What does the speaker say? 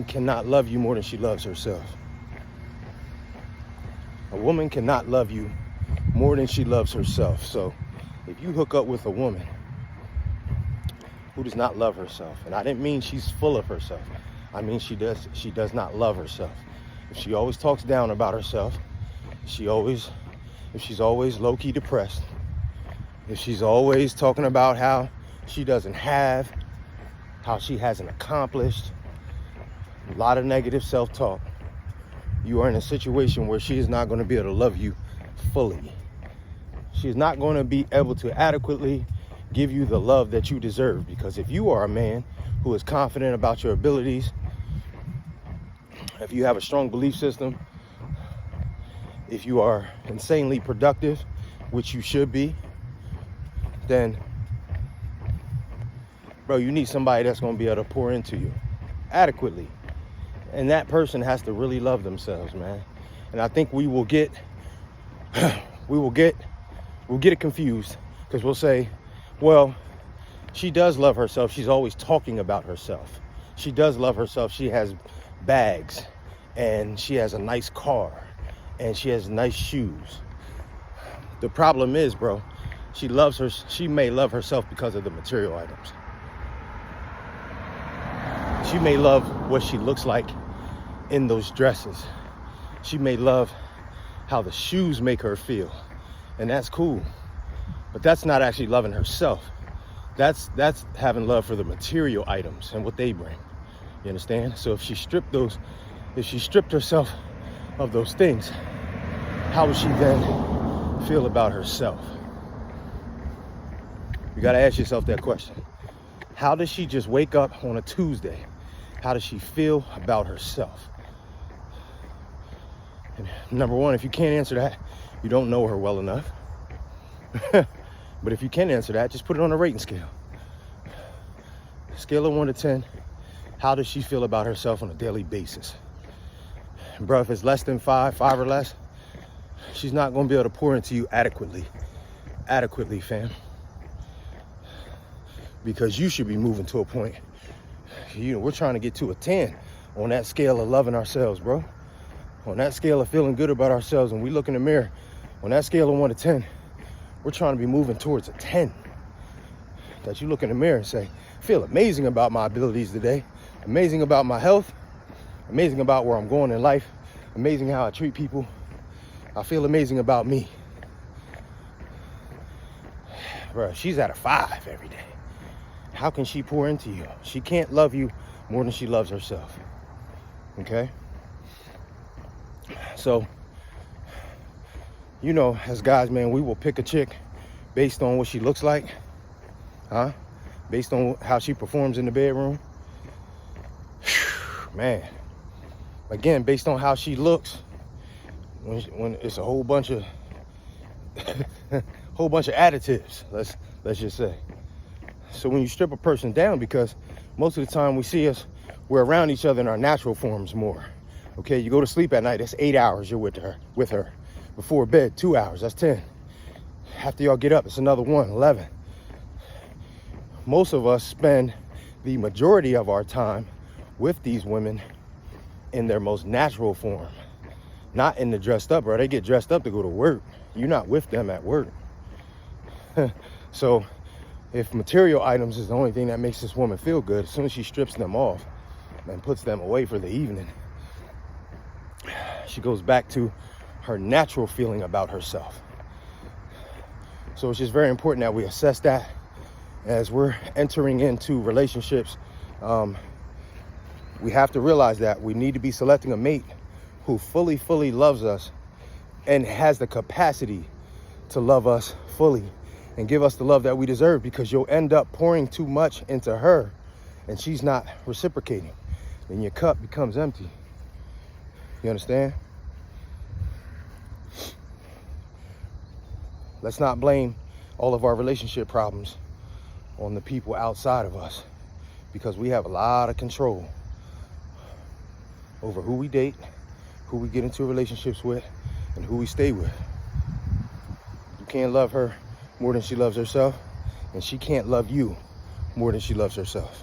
Cannot love you more than she loves herself. A woman cannot love you more than she loves herself. So if you hook up with a woman who does not love herself, and I didn't mean she's full of herself, I mean she does not love herself. If she always talks down about herself, if she's always low-key depressed, if she's always talking about how she doesn't have, how she hasn't accomplished, a lot of negative self-talk, you are in a situation where she is not going to be able to love you fully. She is not going to be able to adequately give you the love that you deserve, because if you are a man who is confident about your abilities, if you have a strong belief system, if you are insanely productive, which you should be, then, bro, you need somebody that's going to be able to pour into you adequately. And that person has to really love themselves, man. And I think we will get it confused, because we'll say, well, she does love herself. She's always talking about herself. She does love herself. She has bags, and she has a nice car, and she has nice shoes. The problem is, bro, she may love herself because of the material items. She may love what she looks like in those dresses. She may love how the shoes make her feel, and that's cool. But that's not actually loving herself. That's having love for the material items and what they bring. You understand? So if she stripped herself of those things, how would she then feel about herself? You got to ask yourself that question. How does she just wake up on a Tuesday? How does she feel about herself? And number one, if you can't answer that, you don't know her well enough. But if you can answer that, just put it on a rating scale. Scale of 1 to 10. How does she feel about herself on a daily basis? And bro, if it's less than 5 or less, she's not going to be able to pour into you adequately, fam. Because you should be moving to a point. We're trying to get to a 10 on that scale of loving ourselves, bro. On that scale of feeling good about ourselves, when we look in the mirror, on that scale of 1 to 10, we're trying to be moving towards a 10. That you look in the mirror and say, I feel amazing about my abilities today, amazing about my health, amazing about where I'm going in life, amazing how I treat people. I feel amazing about me. Bro, she's at a 5 every day. How can she pour into you? She can't love you more than she loves herself. Okay? So, as guys, man, we will pick a chick based on what she looks like, based on how she performs in the bedroom. Man, again, based on how she looks, when it's a whole bunch of additives, let's just say. So when you strip a person down, because most of the time we're around each other in our natural forms more. Okay, you go to sleep at night, that's 8 hours you're with her. Before bed, 2 hours, that's 10. After y'all get up, it's another 1, 11. Most of us spend the majority of our time with these women in their most natural form. Not in the dressed up, bro. They get dressed up to go to work. You're not with them at work. So if material items is the only thing that makes this woman feel good, as soon as she strips them off and puts them away for the evening, she goes back to her natural feeling about herself. So it's just very important that we assess that as we're entering into relationships. We have to realize that we need to be selecting a mate who fully loves us and has the capacity to love us fully and give us the love that we deserve, because you'll end up pouring too much into her and she's not reciprocating, and your cup becomes empty. You understand? Let's not blame all of our relationship problems on the people outside of us, because we have a lot of control over who we date, who we get into relationships with, and who we stay with. You can't love her more than she loves herself, and she can't love you more than she loves herself.